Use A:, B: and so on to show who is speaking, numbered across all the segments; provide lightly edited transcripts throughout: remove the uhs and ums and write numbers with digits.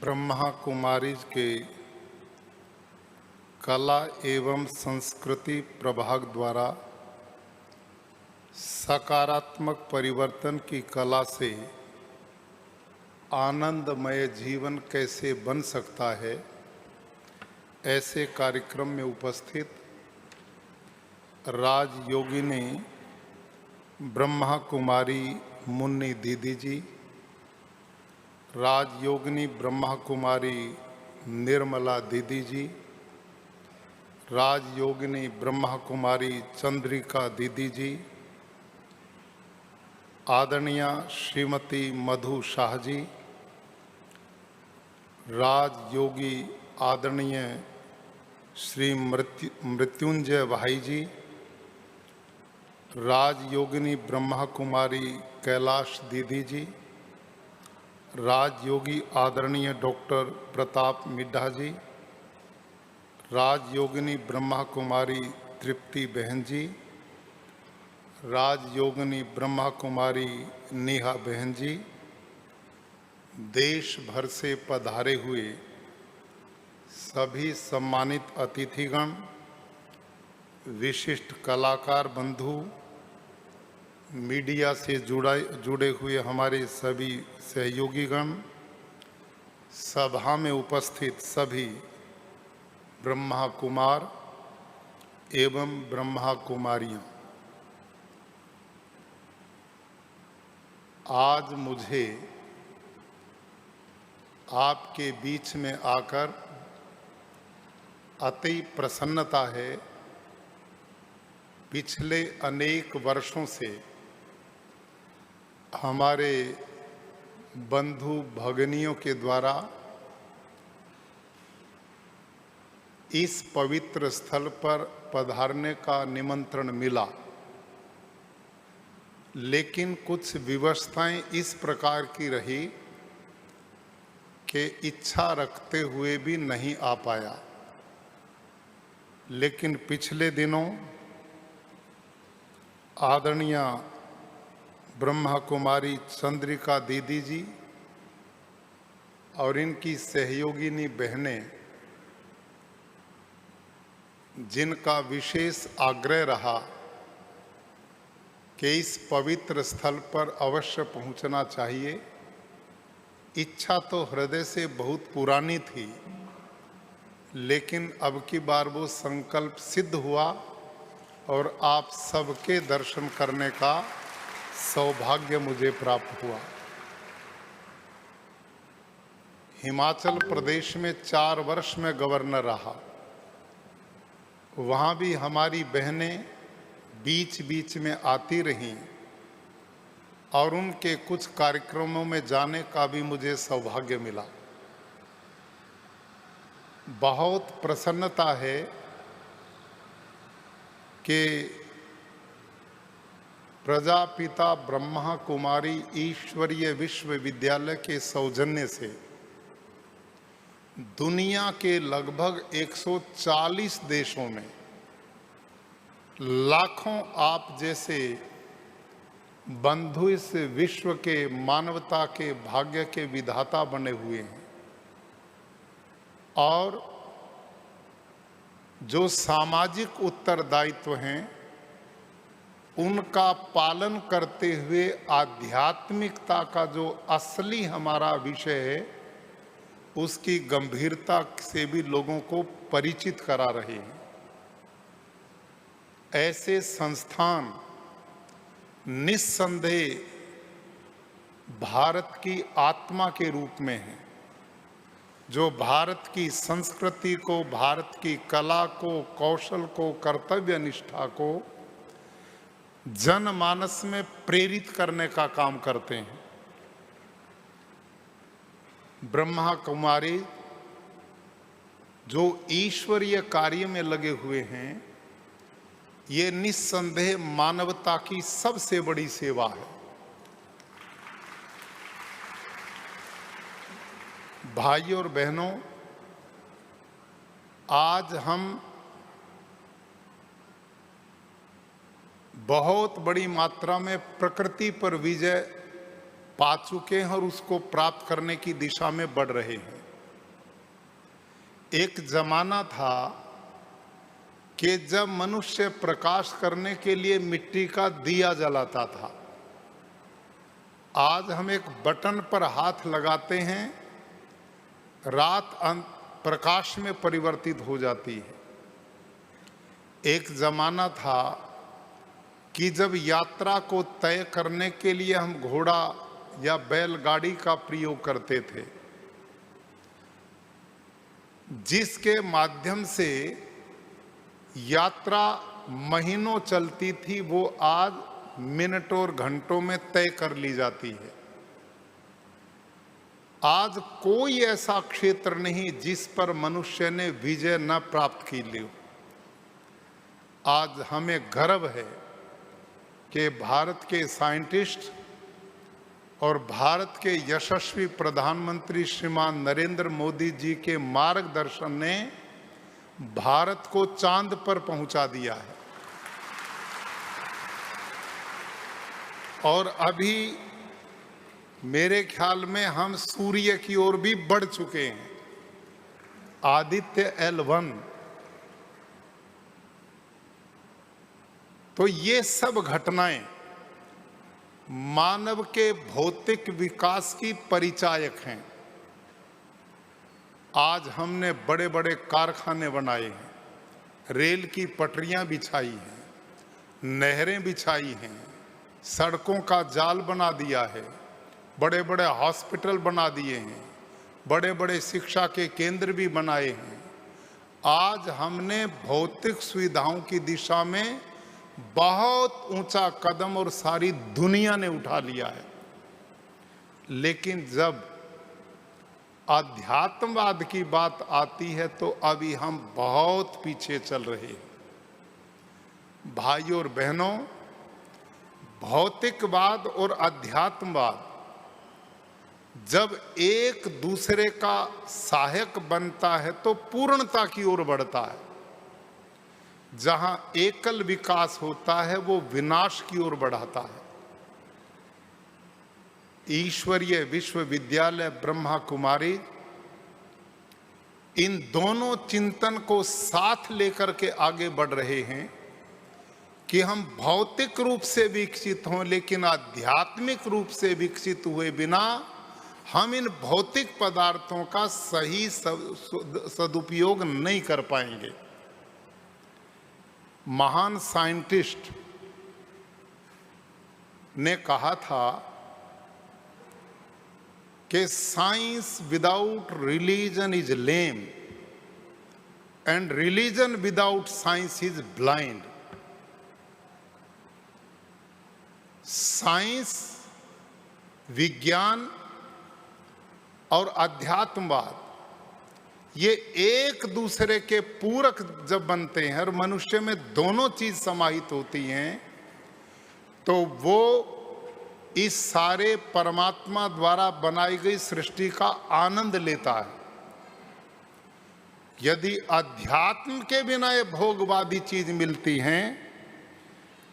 A: ब्रह्मा कुमारीज के कला एवं संस्कृति प्रभाग द्वारा सकारात्मक परिवर्तन की कला से आनंदमय जीवन कैसे बन सकता है, ऐसे कार्यक्रम में उपस्थित राजयोगिनी ब्रह्मा कुमारी मुन्नी दीदी जी, राजयोगिनी ब्रह्मा कुमारी निर्मला दीदी जी, राजयोगिनी ब्रह्मा कुमारी चंद्रिका दीदी जी, आदरणीय श्रीमती मधु शाह जी, राजयोगी आदरणीय श्री मृत्युंजय भाई जी, राजयोगिनी ब्रह्मा कुमारी कैलाश दीदी जी, राजयोगी आदरणीय डॉक्टर प्रताप मिड्ढा जी, राजयोगिनी ब्रह्मा कुमारी तृप्ति बहन जी, राजयोगिनी ब्रह्मा कुमारी नेहा बहन जी, देश भर से पधारे हुए सभी सम्मानित अतिथिगण, विशिष्ट कलाकार बंधु, मीडिया से जुड़े हुए हमारे सभी सहयोगीगण, सभा में उपस्थित सभी ब्रह्मा कुमार एवं ब्रह्मा कुमारियां, आज मुझे आपके बीच में आकर अति प्रसन्नता है। पिछले अनेक वर्षों से हमारे बंधु भगिनियों के द्वारा इस पवित्र स्थल पर पधारने का निमंत्रण मिला, लेकिन कुछ विवशताएं इस प्रकार की रही कि इच्छा रखते हुए भी नहीं आ पाया। लेकिन पिछले दिनों आदरणीय ब्रह्मा कुमारी चंद्रिका दीदी जी और इनकी सहयोगिनी बहनें, जिनका विशेष आग्रह रहा कि इस पवित्र स्थल पर अवश्य पहुंचना चाहिए, इच्छा तो हृदय से बहुत पुरानी थी, लेकिन अब की बार वो संकल्प सिद्ध हुआ और आप सबके दर्शन करने का सौभाग्य मुझे प्राप्त हुआ। हिमाचल प्रदेश में 4 वर्ष में गवर्नर रहा, वहाँ भी हमारी बहनें बीच बीच में आती रहीं और उनके कुछ कार्यक्रमों में जाने का भी मुझे सौभाग्य मिला। बहुत प्रसन्नता है कि प्रजापिता ब्रह्मा कुमारी ईश्वरीय विश्वविद्यालय के सौजन्य से दुनिया के लगभग 140 देशों में लाखों आप जैसे बंधु इस विश्व के मानवता के भाग्य के विधाता बने हुए हैं और जो सामाजिक उत्तरदायित्व हैं उनका पालन करते हुए आध्यात्मिकता का जो असली हमारा विषय है उसकी गंभीरता से भी लोगों को परिचित करा रहे हैं। ऐसे संस्थान निस्संदेह भारत की आत्मा के रूप में हैं, जो भारत की संस्कृति को, भारत की कला को, कौशल को, कर्तव्य निष्ठा को जनमानस में प्रेरित करने का काम करते हैं। ब्रह्मा कुमारी जो ईश्वरीय कार्य में लगे हुए हैं, ये निस्संदेह मानवता की सबसे बड़ी सेवा है। भाइयों और बहनों, आज हम बहुत बड़ी मात्रा में प्रकृति पर विजय पा चुके हैं और उसको प्राप्त करने की दिशा में बढ़ रहे हैं। एक जमाना था कि जब मनुष्य प्रकाश करने के लिए मिट्टी का दिया जलाता था। आज हम एक बटन पर हाथ लगाते हैं, रात प्रकाश में परिवर्तित हो जाती है। एक जमाना था कि जब यात्रा को तय करने के लिए हम घोड़ा या बैलगाड़ी का प्रयोग करते थे, जिसके माध्यम से यात्रा महीनों चलती थी, वो आज मिनट और घंटों में तय कर ली जाती है। आज कोई ऐसा क्षेत्र नहीं जिस पर मनुष्य ने विजय न प्राप्त की ली। आज हमें गर्व है कि भारत के साइंटिस्ट और भारत के यशस्वी प्रधानमंत्री श्रीमान नरेंद्र मोदी जी के मार्गदर्शन ने भारत को चांद पर पहुंचा दिया है। और अभी मेरे ख्याल में हम सूर्य की ओर भी बढ़ चुके हैं। आदित्य L1। तो ये सब घटनाएं मानव के भौतिक विकास की परिचायक हैं। आज हमने बड़े बड़े कारखाने बनाए हैं, रेल की पटरियां बिछाई हैं, नहरें बिछाई हैं, सड़कों का जाल बना दिया है, बड़े बड़े हॉस्पिटल बना दिए हैं, बड़े बड़े शिक्षा के केंद्र भी बनाए हैं। आज हमने भौतिक सुविधाओं की दिशा में बहुत ऊंचा कदम और सारी दुनिया ने उठा लिया है। लेकिन जब अध्यात्मवाद की बात आती है तो अभी हम बहुत पीछे चल रहे हैं। भाइयों और बहनों, भौतिकवाद और अध्यात्मवाद जब एक दूसरे का सहायक बनता है तो पूर्णता की ओर बढ़ता है। जहां एकल विकास होता है वो विनाश की ओर बढ़ाता है। ईश्वरीय विश्वविद्यालय ब्रह्मा कुमारी इन दोनों चिंतन को साथ लेकर के आगे बढ़ रहे हैं कि हम भौतिक रूप से विकसित हों, लेकिन आध्यात्मिक रूप से विकसित हुए बिना हम इन भौतिक पदार्थों का सही सदुपयोग नहीं कर पाएंगे। महान साइंटिस्ट ने कहा था कि science without religion is lame and religion without science is blind. Science, विज्ञान और अध्यात्मवाद ये एक दूसरे के पूरक जब बनते हैं और मनुष्य में दोनों चीज समाहित होती हैं तो वो इस सारे परमात्मा द्वारा बनाई गई सृष्टि का आनंद लेता है। यदि अध्यात्म के बिना ये भोगवादी चीज मिलती हैं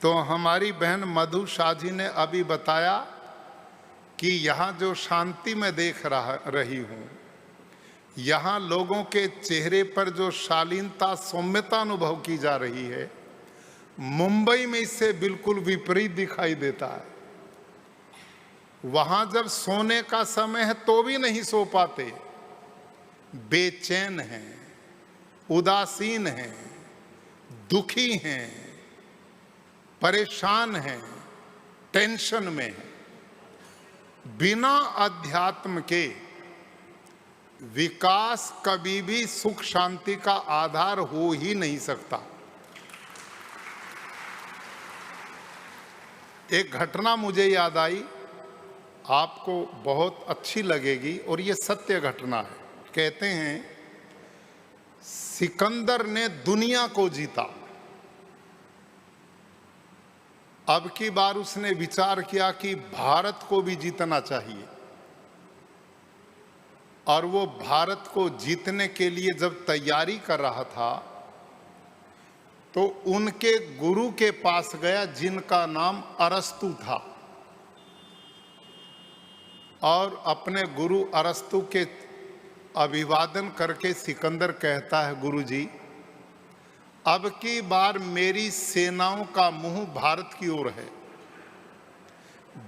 A: तो हमारी बहन मधु शाह जी ने अभी बताया कि यहाँ जो शांति मैं देख रही हूँ, यहाँ लोगों के चेहरे पर जो शालीनता, सौम्यता अनुभव की जा रही है, मुंबई में इससे बिल्कुल विपरीत दिखाई देता है। वहां जब सोने का समय है तो भी नहीं सो पाते, बेचैन हैं, उदासीन हैं, दुखी हैं, परेशान हैं, टेंशन में हैं। बिना अध्यात्म के विकास कभी भी सुख शांति का आधार हो ही नहीं सकता। एक घटना मुझे याद आई, आपको बहुत अच्छी लगेगी और ये सत्य घटना है। कहते हैं सिकंदर ने दुनिया को जीता। अब की बार उसने विचार किया कि भारत को भी जीतना चाहिए, और वो भारत को जीतने के लिए जब तैयारी कर रहा था तो उनके गुरु के पास गया जिनका नाम अरस्तु था, और अपने गुरु अरस्तु के अभिवादन करके सिकंदर कहता है, गुरुजी अब की बार मेरी सेनाओं का मुंह भारत की ओर है,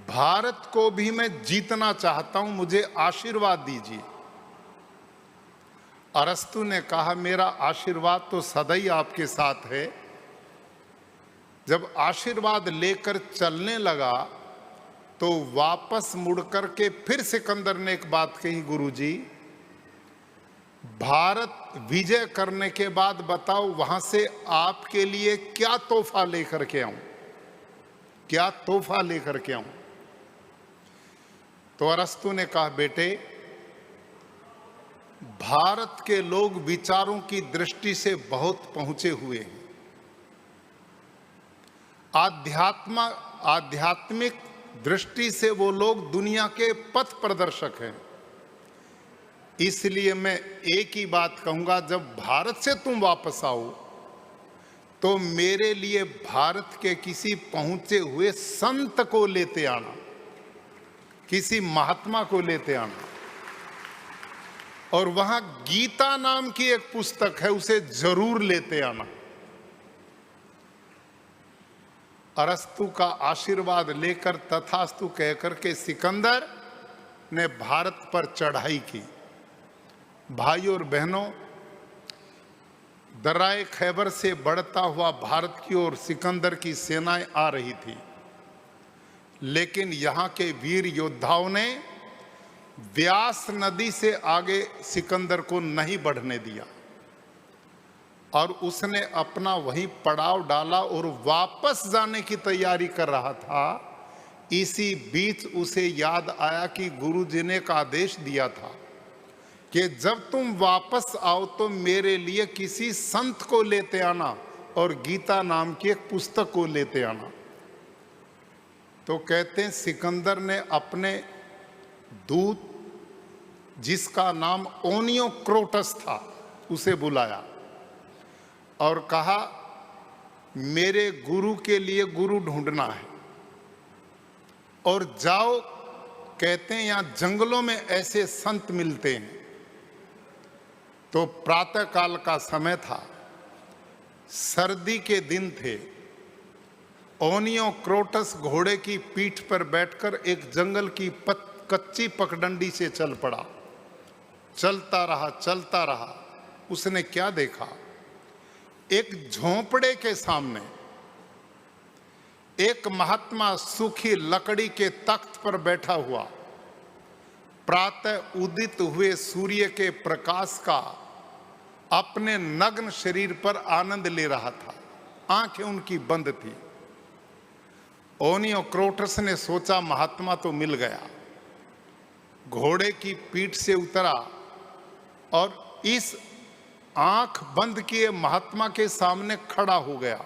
A: भारत को भी मैं जीतना चाहता हूं, मुझे आशीर्वाद दीजिए। अरस्तु ने कहा, मेरा आशीर्वाद तो सदा ही आपके साथ है। जब आशीर्वाद लेकर चलने लगा तो वापस मुड़ कर के फिर सिकंदर ने एक बात कही, गुरुजी भारत विजय करने के बाद बताओ वहां से आपके लिए क्या तोहफा लेकर के आऊं, क्या तोहफा लेकर के आऊं। तो अरस्तु ने कहा, बेटे भारत के लोग विचारों की दृष्टि से बहुत पहुंचे हुए हैं, आध्यात्मिक दृष्टि से वो लोग दुनिया के पथ प्रदर्शक हैं। इसलिए मैं एक ही बात कहूंगा, जब भारत से तुम वापस आओ तो मेरे लिए भारत के किसी पहुंचे हुए संत को लेते आना, किसी महात्मा को लेते आना, और वहां गीता नाम की एक पुस्तक है, उसे जरूर लेते आना। अरस्तु का आशीर्वाद लेकर तथास्तु कहकर के सिकंदर ने भारत पर चढ़ाई की। भाइयों और बहनों, दर्राए खैबर से बढ़ता हुआ भारत की ओर सिकंदर की सेनाएं आ रही थी, लेकिन यहाँ के वीर योद्धाओं ने व्यास नदी से आगे सिकंदर को नहीं बढ़ने दिया और उसने अपना वहीं पड़ाव डाला और वापस जाने की तैयारी कर रहा था। इसी बीच उसे याद आया कि गुरुजी ने एक आदेश दिया था कि जब तुम वापस आओ तो मेरे लिए किसी संत को लेते आना और गीता नाम की एक पुस्तक को लेते आना। तो कहते हैं सिकंदर ने अपने दूत, जिसका नाम ओनियो क्रोटस था, उसे बुलाया और कहा, मेरे गुरु के लिए गुरु ढूंढना है और जाओ, कहते हैं यहां जंगलों में ऐसे संत मिलते हैं। तो प्रातः काल का समय था, सर्दी के दिन थे। ओनियो क्रोटस घोड़े की पीठ पर बैठकर एक जंगल की कच्ची पगडंडी से चल पड़ा। चलता रहा। उसने क्या देखा, एक झोंपड़े के सामने एक महात्मा सूखी लकड़ी के तख्त पर बैठा हुआ प्रातः उदित हुए सूर्य के प्रकाश का अपने नग्न शरीर पर आनंद ले रहा था। आंखें उनकी बंद थी। ओनियो क्रोटस ने सोचा, महात्मा तो मिल गया। घोड़े की पीठ से उतरा और इस आंख बंद किए महात्मा के सामने खड़ा हो गया।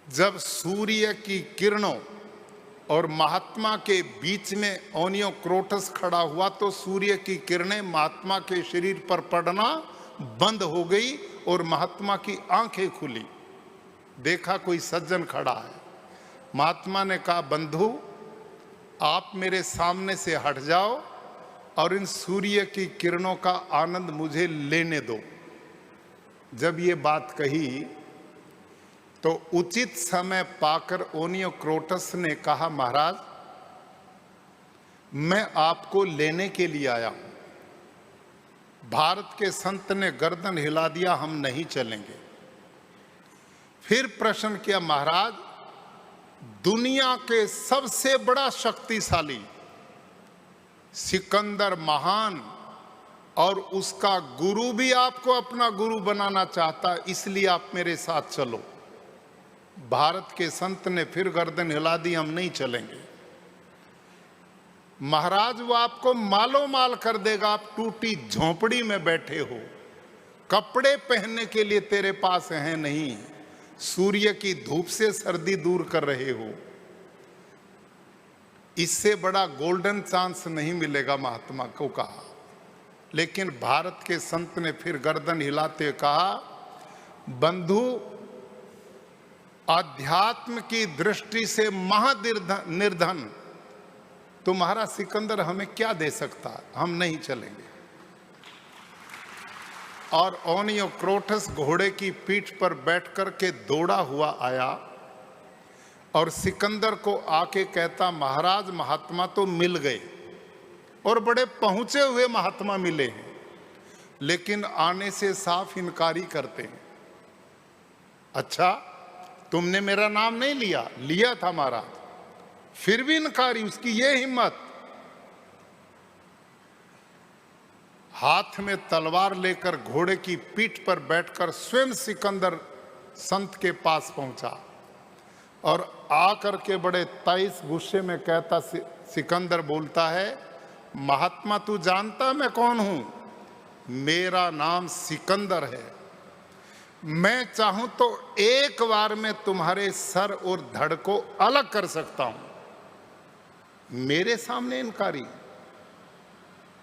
A: जब सूर्य की किरणों और महात्मा के बीच में ओनियो क्रोटस खड़ा हुआ तो सूर्य की किरणें महात्मा के शरीर पर पड़ना बंद हो गई और महात्मा की आंखें खुली। देखा कोई सज्जन खड़ा है। महात्मा ने कहा, बंधु आप मेरे सामने से हट जाओ और इन सूर्य की किरणों का आनंद मुझे लेने दो। जब ये बात कही तो उचित समय पाकर ओनियो क्रोटस ने कहा, महाराज मैं आपको लेने के लिए आया हूं। भारत के संत ने गर्दन हिला दिया, हम नहीं चलेंगे। फिर प्रश्न किया, महाराज दुनिया के सबसे बड़ा शक्तिशाली सिकंदर महान और उसका गुरु भी आपको अपना गुरु बनाना चाहता, इसलिए आप मेरे साथ चलो। भारत के संत ने फिर गर्दन हिला दी, हम नहीं चलेंगे। महाराज वो आपको मालो माल कर देगा। आप टूटी झोंपड़ी में बैठे हो, कपड़े पहनने के लिए तेरे पास हैं नहीं, सूर्य की धूप से सर्दी दूर कर रहे हो। इससे बड़ा गोल्डन चांस नहीं मिलेगा, महात्मा को कहा। लेकिन भारत के संत ने फिर गर्दन हिलाते कहा, बंधु आध्यात्म की दृष्टि से महानिर्धन तुम्हारा सिकंदर हमें क्या दे सकता, हम नहीं चलेंगे। और ओनियोक्रोटस घोड़े की पीठ पर बैठ कर के दौड़ा हुआ आया और सिकंदर को आके कहता, महाराज महात्मा तो मिल गए और बड़े पहुंचे हुए महात्मा मिले हैं, लेकिन आने से साफ इनकारी करते हैं। अच्छा, तुमने मेरा नाम नहीं लिया? लिया था महाराज, फिर भी इनकारी। उसकी ये हिम्मत। हाथ में तलवार लेकर घोड़े की पीठ पर बैठकर स्वयं सिकंदर संत के पास पहुंचा और आकर के बड़े तेज गुस्से में कहता, सिकंदर बोलता है, महात्मा तू जानता मैं कौन हूं? मेरा नाम सिकंदर है। मैं चाहूं तो एक बार में तुम्हारे सर और धड़ को अलग कर सकता हूं। मेरे सामने इनकारी?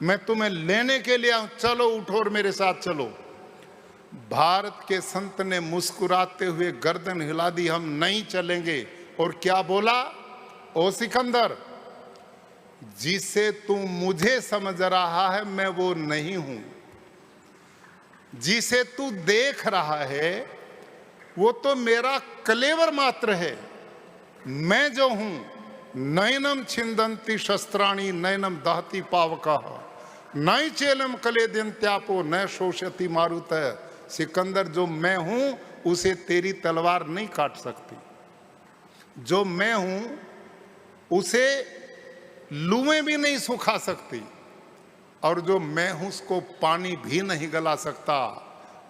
A: मैं तुम्हें लेने के लिए आऊं, चलो उठो और मेरे साथ चलो। भारत के संत ने मुस्कुराते हुए गर्दन हिला दी, हम नहीं चलेंगे। और क्या बोला? ओ सिकंदर, जिसे तू मुझे समझ रहा है मैं वो नहीं हूं। जिसे तू देख रहा है वो तो मेरा कलेवर मात्र है। मैं जो हूं, नयनम छिंदंती शस्त्राणी नयनम दहती पावकः नई चेलम कले दंत्यापो न शोषति मारुत। सिकंदर, जो मैं हूं उसे तेरी तलवार नहीं काट सकती। जो मैं हूं उसे लूएं भी नहीं सुखा सकती, और जो मैं हूं उसको पानी भी नहीं गला सकता,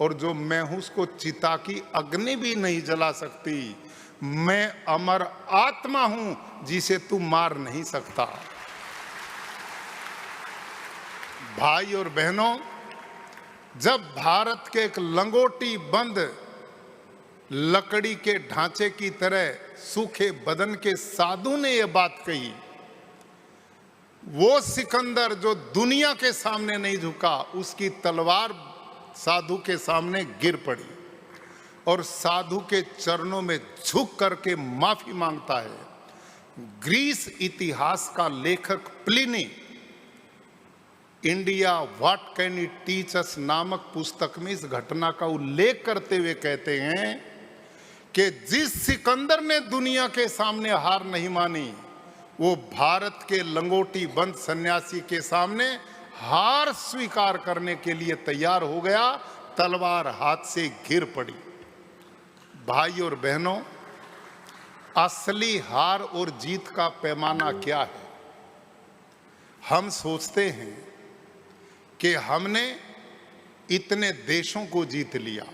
A: और जो मैं हूं उसको चिता की अग्नि भी नहीं जला सकती। मैं अमर आत्मा हूं जिसे तू मार नहीं सकता। भाई और बहनों, जब भारत के एक लंगोटी बंद लकड़ी के ढांचे की तरह सूखे बदन के साधु ने यह बात कही, वो सिकंदर जो दुनिया के सामने नहीं झुका, उसकी तलवार साधु के सामने गिर पड़ी और साधु के चरणों में झुक करके माफी मांगता है। ग्रीस इतिहास का लेखक Pliny India what can it teach us नामक पुस्तक में इस घटना का उल्लेख करते हुए कहते हैं कि जिस सिकंदर ने दुनिया के सामने हार नहीं मानी, वो भारत के लंगोटी बंद सन्यासी के सामने हार स्वीकार करने के लिए तैयार हो गया। तलवार हाथ से गिर पड़ी। भाई और बहनों, असली हार और जीत का पैमाना क्या है? हम सोचते हैं कि हमने इतने देशों को जीत लिया,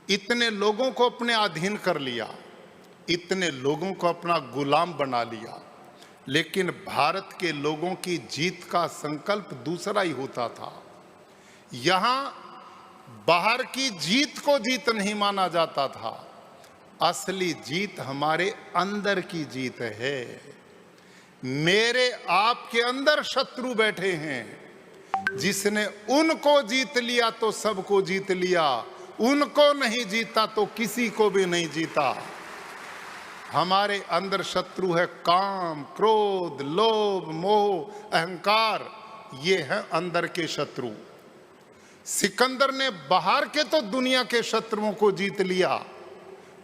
A: इतने लोगों को अपने अधीन कर लिया, इतने लोगों को अपना गुलाम बना लिया, लेकिन भारत के लोगों की जीत का संकल्प दूसरा ही होता था। यहां बाहर की जीत को जीत नहीं माना जाता था। असली जीत हमारे अंदर की जीत है। मेरे आपके अंदर शत्रु बैठे हैं। जिसने उनको जीत लिया तो सबको जीत लिया, उनको नहीं जीता तो किसी को भी नहीं जीता। हमारे अंदर शत्रु है काम, क्रोध, लोभ, मोह, अहंकार। ये है अंदर के शत्रु। सिकंदर ने बाहर के तो दुनिया के शत्रुओं को जीत लिया,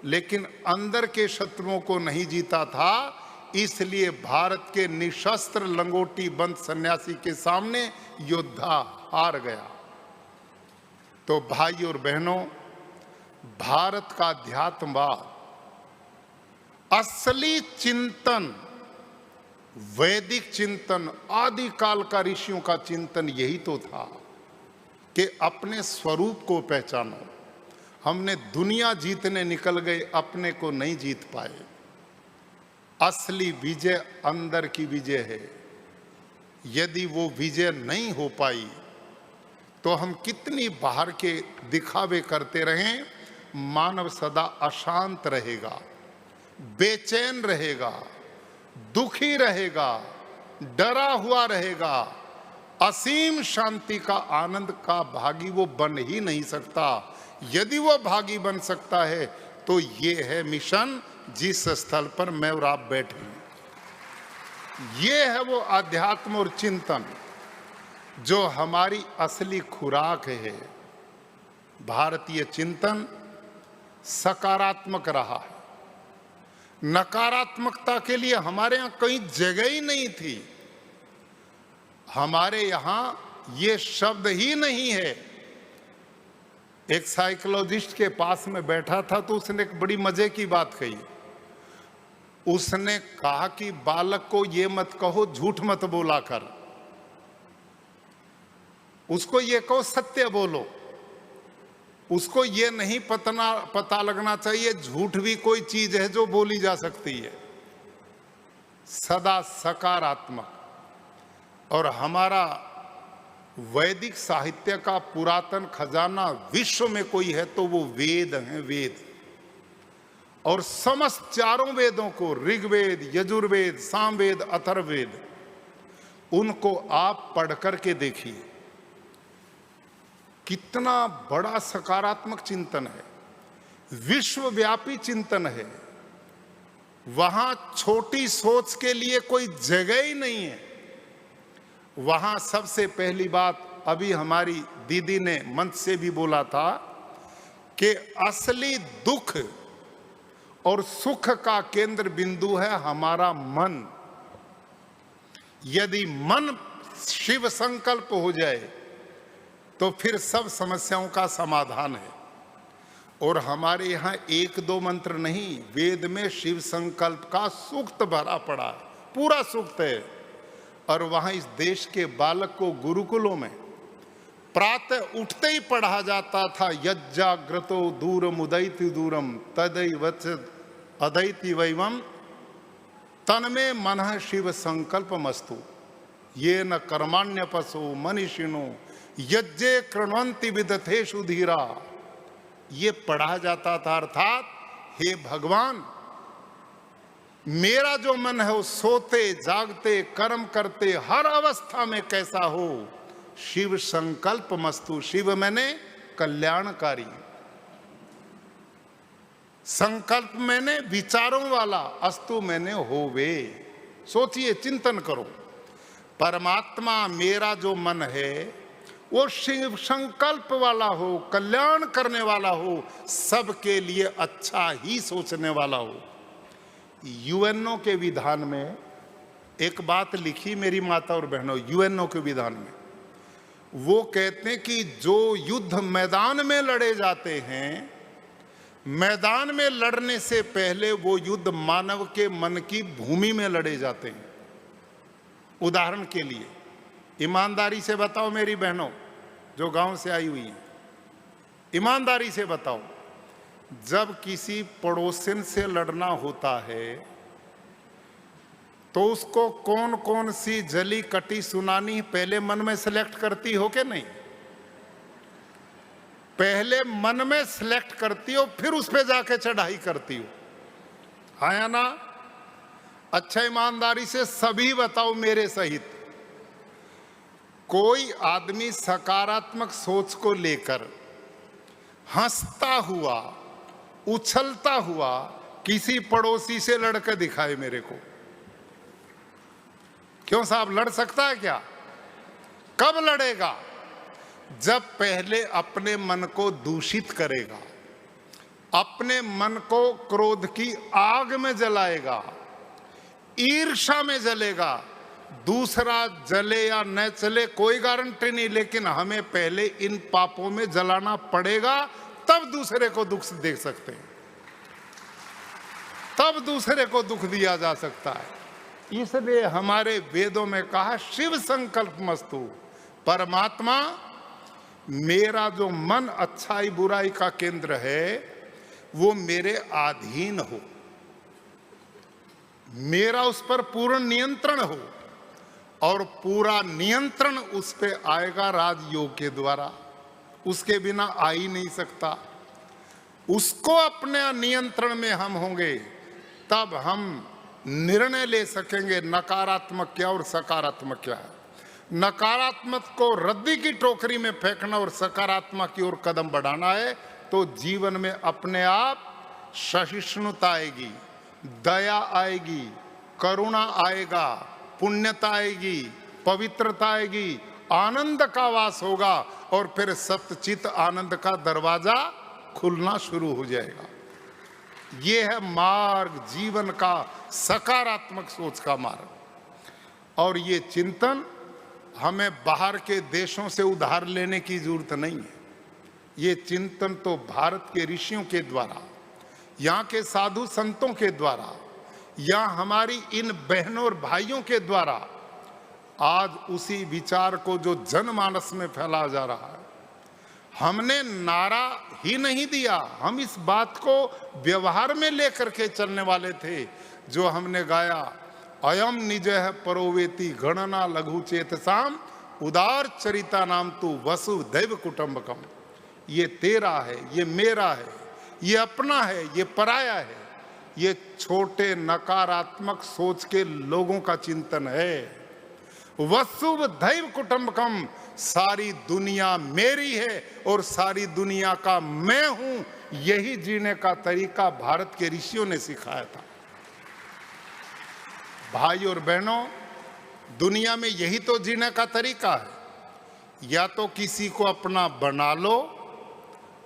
A: लेकिन अंदर के शत्रुओं को नहीं जीता था। इसलिए भारत के निशस्त्र लंगोटी बंद सन्यासी के सामने योद्धा हार गया। तो भाई और बहनों, भारत का अध्यात्मवाद, असली चिंतन, वैदिक चिंतन, आदिकाल का ऋषियों का चिंतन यही तो था कि अपने स्वरूप को पहचानो। हमने दुनिया जीतने निकल गए, अपने को नहीं जीत पाए। असली विजय अंदर की विजय है। यदि वो विजय नहीं हो पाई तो हम कितनी बाहर के दिखावे करते रहें, मानव सदा अशांत रहेगा, बेचैन रहेगा, दुखी रहेगा, डरा हुआ रहेगा। असीम शांति का आनंद का भागी वो बन ही नहीं सकता। यदि वो भागी बन सकता है तो ये है मिशन जिस स्थल पर मैं और आप बैठे हैं। ये है वो अध्यात्म और चिंतन जो हमारी असली खुराक है। भारतीय चिंतन सकारात्मक रहा है। नकारात्मकता के लिए हमारे यहाँ कहीं जगह ही नहीं थी। हमारे यहाँ ये शब्द ही नहीं है। एक साइकोलॉजिस्ट के पास में बैठा था तो उसने एक बड़ी मजे की बात कही। उसने कहा कि बालक को ये मत कहो झूठ मत बोला कर, उसको ये कहो सत्य बोलो। उसको ये नहीं पता लगना चाहिए झूठ भी कोई चीज है जो बोली जा सकती है। सदा सकारात्मक। और हमारा वैदिक साहित्य का पुरातन खजाना विश्व में कोई है तो वो वेद हैं, वेद। और समस्त चारों वेदों को, ऋग्वेद, यजुर्वेद, सामवेद, अथर्ववेद, उनको आप पढ़ करके देखिए, कितना बड़ा सकारात्मक चिंतन है, विश्वव्यापी चिंतन है। वहां छोटी सोच के लिए कोई जगह ही नहीं है। वहां सबसे पहली बात, अभी हमारी दीदी ने मंच से भी बोला था कि असली दुख और सुख का केंद्र बिंदु है हमारा मन। यदि मन शिव संकल्प हो जाए तो फिर सब समस्याओं का समाधान है। और हमारे यहाँ एक दो मंत्र नहीं, वेद में शिव संकल्प का सूक्त भरा पड़ा है, पूरा सूक्त है। और वहाँ इस देश के बालक को गुरुकुलों में प्रातः उठते ही पढ़ा जाता था, यज्जाग्रतो दूरम उदयति दूरम तदैवच अदैति वैवम तन्मे मनः शिव संकल्पमस्तु ये न कर्माण्यपसो मनीषिणो यज्ञे कृण्वन्ति विदथेषु धीरा। ये पढ़ा जाता था। अर्थात हे भगवान, मेरा जो मन है वो सोते जागते कर्म करते हर अवस्था में कैसा हो, शिव संकल्प मस्तु। शिव मैंने कल्याणकारी, संकल्प मैंने विचारों वाला, अस्तु मैंने होवे। सोचिए, चिंतन करो, परमात्मा मेरा जो मन है वो शिव संकल्प वाला हो, कल्याण करने वाला हो, सबके लिए अच्छा ही सोचने वाला हो। यूएनओ के विधान में एक बात लिखी मेरी माता और बहनों, यूएनओ के विधान में वो कहते हैं कि जो युद्ध मैदान में लड़े जाते हैं, मैदान में लड़ने से पहले वो युद्ध मानव के मन की भूमि में लड़े जाते हैं। उदाहरण के लिए, ईमानदारी से बताओ मेरी बहनों जो गांव से आई हुई हैं, ईमानदारी से बताओ, जब किसी पड़ोसन से लड़ना होता है तो उसको कौन कौन सी जली कटी सुनानी पहले मन में सिलेक्ट करती हो कि नहीं? पहले मन में सिलेक्ट करती हो, फिर उस पे जाके चढ़ाई करती हो, आया ना? अच्छा, ईमानदारी से सभी बताओ मेरे सहित, कोई आदमी सकारात्मक सोच को लेकर हंसता हुआ, उछलता हुआ किसी पड़ोसी से लड़कर दिखाए मेरे को। क्यों साहब, लड़ सकता है क्या? कब लड़ेगा? जब पहले अपने मन को दूषित करेगा, अपने मन को क्रोध की आग में जलाएगा, ईर्ष्या में जलेगा। दूसरा जले या न चले कोई गारंटी नहीं, लेकिन हमें पहले इन पापों में जलाना पड़ेगा, तब दूसरे को दुख देख सकते हैं, तब दूसरे को दुख दिया जा सकता है। इसलिए हमारे वेदों में कहा शिव संकल्प मस्तु, परमात्मा मेरा जो मन अच्छाई बुराई का केंद्र है वो मेरे अधीन हो, मेरा उस पर पूर्ण नियंत्रण हो। और पूरा नियंत्रण उस पे आएगा राजयोग के द्वारा, उसके बिना आ ही नहीं सकता। उसको अपने नियंत्रण में हम होंगे तब हम निर्णय ले सकेंगे नकारात्मक क्या और सकारात्मक क्या है। नकारात्मक को रद्दी की टोकरी में फेंकना और सकारात्मक की ओर कदम बढ़ाना है तो जीवन में अपने आप सहिष्णुता आएगी, दया आएगी, करुणा आएगा, पुण्यता आएगी, पवित्रता आएगी, आनंद का वास होगा और फिर सतचित आनंद का दरवाजा खुलना शुरू हो जाएगा। ये है मार्ग, जीवन का सकारात्मक सोच का मार्ग। और ये चिंतन हमें बाहर के देशों से उधार लेने की जरूरत नहीं है। ये चिंतन तो भारत के ऋषियों के द्वारा, यहाँ के साधु संतों के द्वारा, या हमारी इन बहनों और भाइयों के द्वारा आज उसी विचार को जो जनमानस में फैला जा रहा है। हमने नारा ही नहीं दिया, हम इस बात को व्यवहार में लेकर के चलने वाले थे। जो हमने गाया, अयम निजः परोवेति गणना लघु चेतसाम उदार चरिता नाम तु वसुधैव कुटुंबकम। ये तेरा है, ये मेरा है, ये अपना है, ये पराया है। ये छोटे नकारात्मक सोच के लोगों का चिंतन है। वसुधैव कुटुंबकम, सारी दुनिया मेरी है और सारी दुनिया का मैं हूं। यही जीने का तरीका भारत के ऋषियों ने सिखाया था। भाई और बहनों, दुनिया में यही तो जीने का तरीका है। या तो किसी को अपना बना लो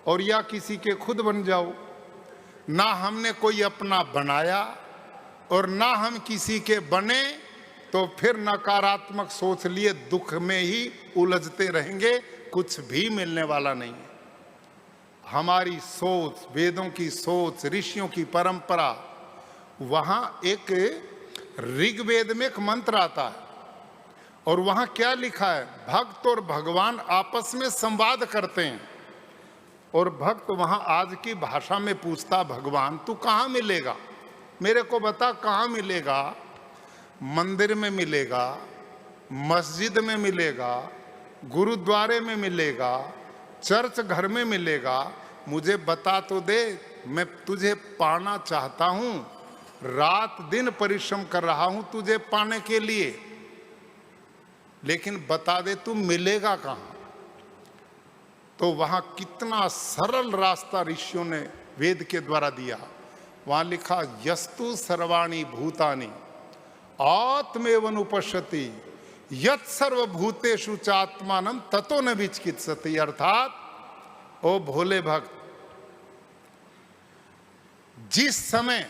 A: और या किसी के खुद बन जाओ। ना हमने कोई अपना बनाया और ना हम किसी के बने, तो फिर नकारात्मक सोच लिए दुख में ही उलझते रहेंगे, कुछ भी मिलने वाला नहीं है। हमारी सोच, वेदों की सोच, ऋषियों की परंपरा, वहां एक ऋग्वेद में एक मंत्र आता है और वहां क्या लिखा है, भक्त और भगवान आपस में संवाद करते हैं। और भक्त वहां आज की भाषा में पूछता, भगवान तू कहाँ मिलेगा, मेरे को बता कहाँ मिलेगा। मंदिर में मिलेगा, मस्जिद में मिलेगा, गुरुद्वारे में मिलेगा, चर्च घर में मिलेगा, मुझे बता तो दे, मैं तुझे पाना चाहता हूं, रात दिन परिश्रम कर रहा हूं तुझे पाने के लिए, लेकिन बता दे तू मिलेगा कहां। तो वहां कितना सरल रास्ता ऋषियों ने वेद के द्वारा दिया। वहां लिखा, यस्तु सर्वाणि भूतानि आत्मेवनुपश्यति यत् सर्वभूतेषु चात्मानं ततो न विचिकित्सति। अर्थात ओ भोले भक्त, जिस समय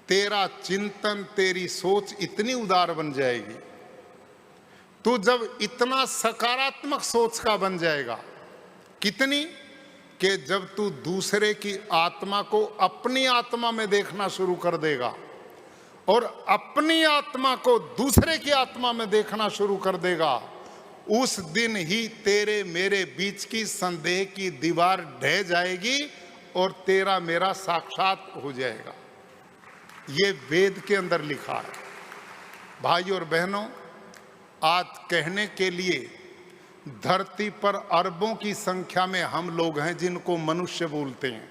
A: तेरा चिंतन, तेरी सोच इतनी उदार बन जाएगी, तू जब इतना सकारात्मक सोच का बन जाएगा, कितनी कि जब तू दूसरे की आत्मा को अपनी आत्मा में देखना शुरू कर देगा और अपनी आत्मा को दूसरे की आत्मा में देखना शुरू कर देगा, उस दिन ही तेरे मेरे बीच की संदेह की दीवार ढह जाएगी और तेरा मेरा साक्षात हो जाएगा। ये वेद के अंदर लिखा है। भाई और बहनों, आज कहने के लिए धरती पर अरबों की संख्या में हम लोग हैं जिनको मनुष्य बोलते हैं,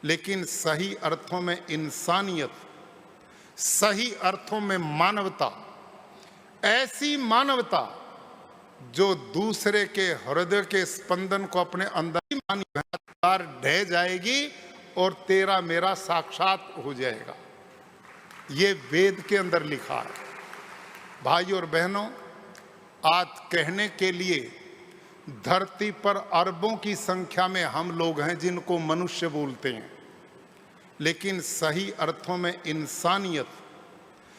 A: लेकिन सही अर्थों में इंसानियत, सही अर्थों में मानवता, ऐसी मानवता जो दूसरे के हृदय के स्पंदन को अपने अंदर ही ढह जाएगी और तेरा मेरा साक्षात हो जाएगा। ये वेद के अंदर लिखा है। भाई और बहनों, आज कहने के लिए धरती पर अरबों की संख्या में हम लोग हैं जिनको मनुष्य बोलते हैं, लेकिन सही अर्थों में इंसानियत,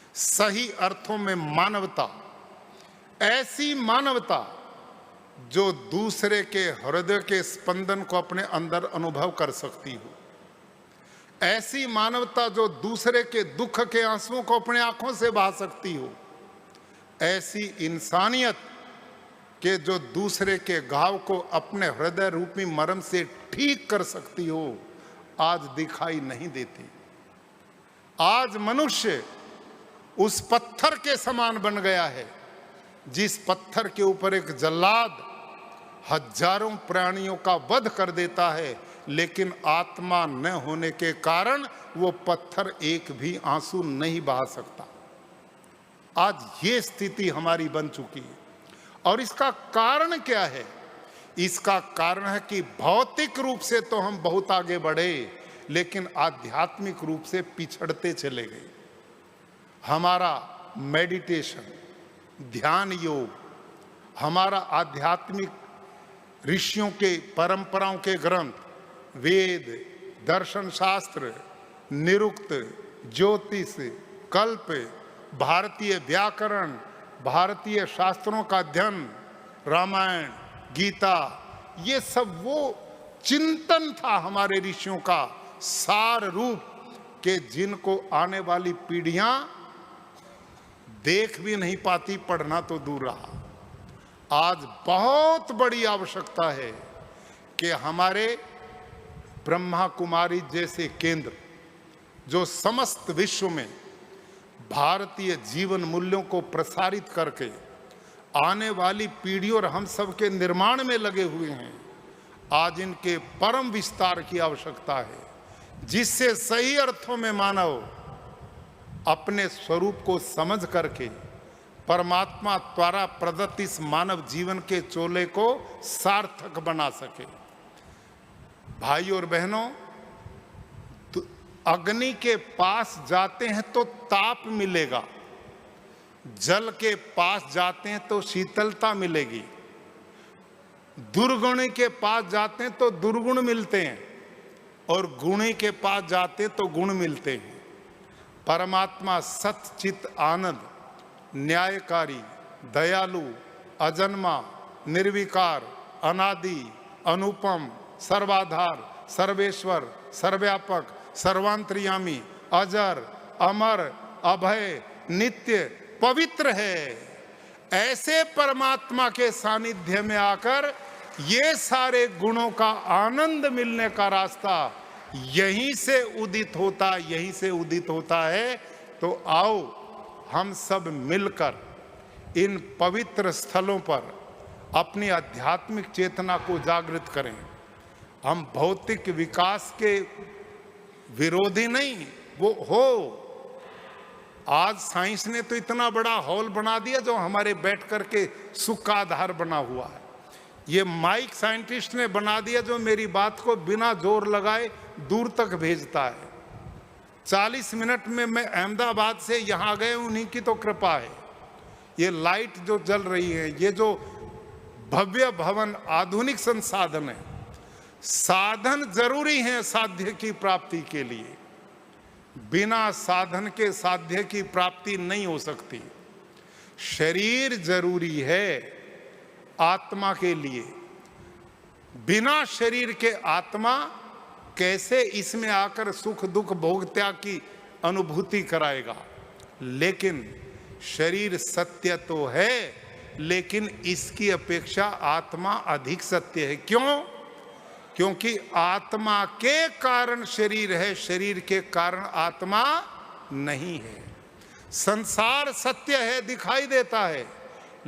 A: सही अर्थों में मानवता, ऐसी मानवता जो दूसरे के हृदय के स्पंदन को अपने अंदर अनुभव कर सकती हो, ऐसी मानवता जो दूसरे के दुख के आंसुओं को अपने आंखों से बहा सकती हो, ऐसी इंसानियत के जो दूसरे के घाव को अपने हृदय रूपी मरम से ठीक कर सकती हो, आज दिखाई नहीं देती। आज मनुष्य उस पत्थर के समान बन गया है जिस पत्थर के ऊपर एक जल्लाद हजारों प्राणियों का वध कर देता है, लेकिन आत्मा न होने के कारण वो पत्थर एक भी आंसू नहीं बहा सकता। आज ये स्थिति हमारी बन चुकी है। और इसका कारण क्या है? इसका कारण है कि भौतिक रूप से तो हम बहुत आगे बढ़े, लेकिन आध्यात्मिक रूप से पिछड़ते चले गए। हमारा मेडिटेशन, ध्यान योग, हमारा आध्यात्मिक ऋषियों के परंपराओं के ग्रंथ वेद, दर्शन शास्त्र, निरुक्त, ज्योतिष, कल्प, भारतीय व्याकरण, भारतीय शास्त्रों का अध्ययन, रामायण, गीता, ये सब वो चिंतन था हमारे ऋषियों का सार रूप के जिनको आने वाली पीढ़ियां देख भी नहीं पाती, पढ़ना तो दूर रहा। आज बहुत बड़ी आवश्यकता है कि हमारे ब्रह्मा कुमारी जैसे केंद्र जो समस्त विश्व में भारतीय जीवन मूल्यों को प्रसारित करके आने वाली पीढ़ियों और हम सब के निर्माण में लगे हुए हैं, आज इनके परम विस्तार की आवश्यकता है, जिससे सही अर्थों में मानव अपने स्वरूप को समझ करके परमात्मा द्वारा प्रदत्त इस मानव जीवन के चोले को सार्थक बना सके। भाई और बहनों, तो अग्नि के पास जाते हैं तो ताप मिलेगा, जल के पास जाते हैं तो शीतलता मिलेगी, दुर्गुणी के पास जाते हैं तो दुर्गुण मिलते हैं, और गुणी के पास जाते तो गुण मिलते हैं। परमात्मा सच्चित आनंद, न्यायकारी, दयालु, अजन्मा, निर्विकार, अनादि, अनुपम, सर्वाधार, सर्वेश्वर, सर्वव्यापक, सर्वांतर्यामी, अजर, अमर, अभय, नित्य, पवित्र है। ऐसे परमात्मा के सानिध्य में आकर ये सारे गुणों का आनंद मिलने का रास्ता यहीं से उदित होता है। तो आओ हम सब मिलकर इन पवित्र स्थलों पर अपनी आध्यात्मिक चेतना को जागृत करें। हम भौतिक विकास के विरोधी नहीं, वो हो। आज साइंस ने तो इतना बड़ा हॉल बना दिया जो हमारे बैठ करके सुख का आधार बना हुआ है। ये माइक साइंटिस्ट ने बना दिया जो मेरी बात को बिना जोर लगाए दूर तक भेजता है। 40 मिनट में मैं अहमदाबाद से यहाँ गए, उन्हीं की तो कृपा है। ये लाइट जो जल रही है, ये जो भव्य भवन, आधुनिक संसाधन है। साधन जरूरी है साध्य की प्राप्ति के लिए, बिना साधन के साध्य की प्राप्ति नहीं हो सकती। शरीर जरूरी है आत्मा के लिए, बिना शरीर के आत्मा कैसे इसमें आकर सुख दुख भोग त्याग की अनुभूति कराएगा। लेकिन शरीर सत्य तो है, लेकिन इसकी अपेक्षा आत्मा अधिक सत्य है। क्यों? क्योंकि आत्मा के कारण शरीर है, शरीर के कारण आत्मा नहीं है। संसार सत्य है, दिखाई देता है,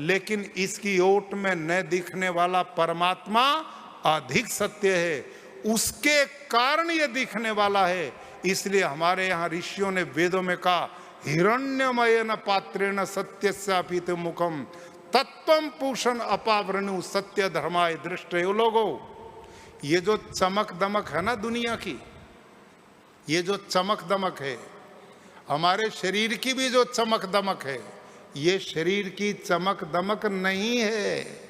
A: लेकिन इसकी ओट में न दिखने वाला परमात्मा अधिक सत्य है, उसके कारण यह दिखने वाला है। इसलिए हमारे यहाँ ऋषियों ने वेदों में कहा, हिरण्यमयन पात्रेण सत्यस्यापित मुखम तत्वम पूषण अपावरणु सत्य धर्माय दृष्टयो। लोगो, ये जो चमक दमक है ना दुनिया की, ये जो चमक दमक है, हमारे शरीर की भी जो चमक दमक है, ये शरीर की चमक दमक नहीं है।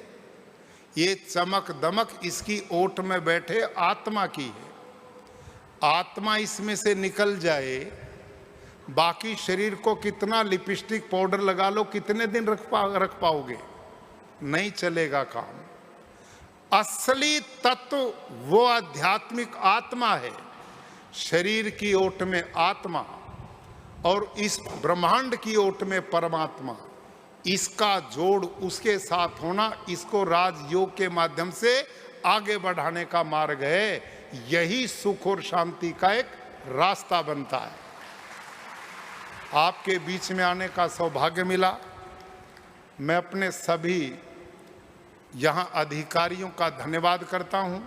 A: ये चमक दमक इसकी ओट में बैठे आत्मा की है। आत्मा इसमें से निकल जाए, बाकी शरीर को कितना लिपस्टिक पाउडर लगा लो, कितने दिन रख पाओगे? नहीं चलेगा काम। असली तत्व वो आध्यात्मिक आत्मा है। शरीर की ओट में आत्मा और इस ब्रह्मांड की ओट में परमात्मा, इसका जोड़ उसके साथ होना, इसको राजयोग के माध्यम से आगे बढ़ाने का मार्ग है। यही सुख और शांति का एक रास्ता बनता है। आपके बीच में आने का सौभाग्य मिला। मैं अपने सभी यहाँ अधिकारियों का धन्यवाद करता हूँ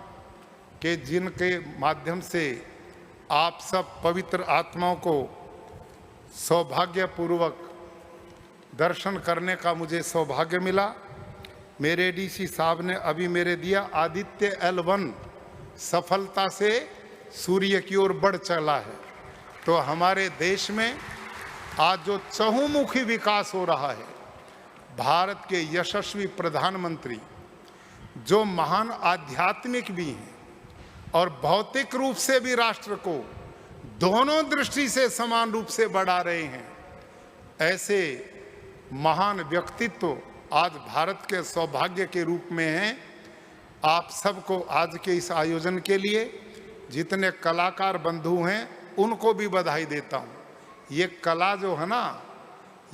A: कि जिनके माध्यम से आप सब पवित्र आत्माओं को सौभाग्यपूर्वक दर्शन करने का मुझे सौभाग्य मिला। मेरे डीसी साहब ने अभी मेरे दिया, आदित्य L1 सफलता से सूर्य की ओर बढ़ चला है। तो हमारे देश में आज जो चहुमुखी विकास हो रहा है, भारत के यशस्वी प्रधानमंत्री जो महान आध्यात्मिक भी हैं और भौतिक रूप से भी राष्ट्र को दोनों दृष्टि से समान रूप से बढ़ा रहे हैं, ऐसे महान व्यक्तित्व आज भारत के सौभाग्य के रूप में हैं। आप सबको आज के इस आयोजन के लिए जितने कलाकार बंधु हैं उनको भी बधाई देता हूँ। ये कला जो है ना,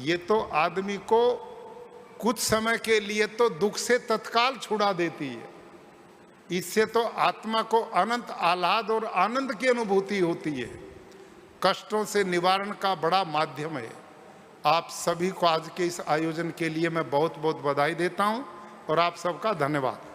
A: ये तो आदमी को कुछ समय के लिए तो दुख से तत्काल छुड़ा देती है, इससे तो आत्मा को अनंत आह्लाद और आनंद की अनुभूति होती है, कष्टों से निवारण का बड़ा माध्यम है। आप सभी को आज के इस आयोजन के लिए मैं बहुत बहुत बधाई देता हूं और आप सबका धन्यवाद।